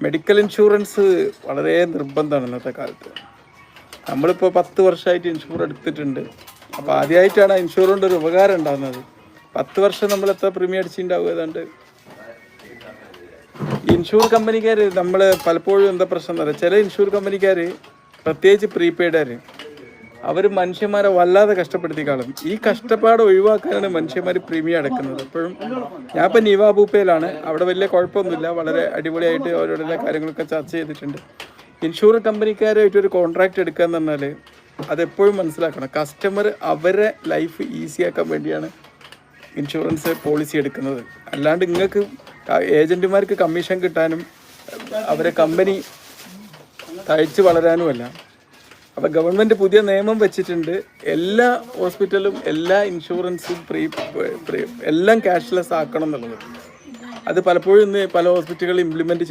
Medical insurance വളരെ നിർബന്ധമാണ് ഇന്നത്തെ കാലത്ത്. നമ്മളിപ്പോൾ 10 വർഷമായിട്ട് ഇൻഷുർ എടുത്തിട്ടുണ്ട്. അപ്പോൾ ആദ്യമായിട്ടാണ് ഇൻഷുർ കൊണ്ട് ഒരു ഉപകാരം ഉണ്ടാകുന്നത്. 10 വർഷം നമ്മൾ എത്ര പ്രീമിയം അടിച്ചിട്ടുണ്ടാവുക? ഏതാണ്ട് ഇൻഷുർ കമ്പനിക്കാർ നമ്മൾ പലപ്പോഴും എന്താ പ്രശ്നം എന്ന് പറയുക, ചില ഇൻഷുർ കമ്പനിക്കാർ പ്രത്യേകിച്ച് പ്രീപെയ്ഡുകാർ അവർ മനുഷ്യന്മാരെ വല്ലാതെ കഷ്ടപ്പെടുത്തി കാണും. ഈ കഷ്ടപ്പാട് ഒഴിവാക്കാനാണ് മനുഷ്യന്മാർ പ്രീമിയം അടക്കുന്നത്. എപ്പോഴും ഞാൻ ഇപ്പം നിവാ ബൂപ്പയിലാണ്. അവിടെ വലിയ കുഴപ്പമൊന്നുമില്ല, വളരെ അടിപൊളിയായിട്ട് അവരോട് എല്ലാ കാര്യങ്ങളൊക്കെ ചർച്ച ചെയ്തിട്ടുണ്ട്. ഇൻഷുർ കമ്പനിക്കാരായിട്ടൊരു കോൺട്രാക്റ്റ് എടുക്കുക എന്ന് പറഞ്ഞാൽ അതെപ്പോഴും മനസ്സിലാക്കണം, കസ്റ്റമർ അവരെ ലൈഫ് ഈസിയാക്കാൻ വേണ്ടിയാണ് ഇൻഷുറൻസ് പോളിസി എടുക്കുന്നത്. അല്ലാണ്ട് നിങ്ങൾക്ക് ഏജൻറ്റുമാർക്ക് കമ്മീഷൻ കിട്ടാനും അവരെ കമ്പനി തയ്ച്ച് വളരാനുമല്ല. അപ്പോൾ ഗവൺമെൻറ് പുതിയ നിയമം വെച്ചിട്ടുണ്ട്, എല്ലാ ഹോസ്പിറ്റലും എല്ലാ ഇൻഷുറൻസും എല്ലാം ക്യാഷ്ലെസ് ആക്കണം എന്നുള്ളത്. അത് പലപ്പോഴും ഇന്ന് പല ഹോസ്പിറ്റലുകളും ഇംപ്ലിമെൻറ്റ്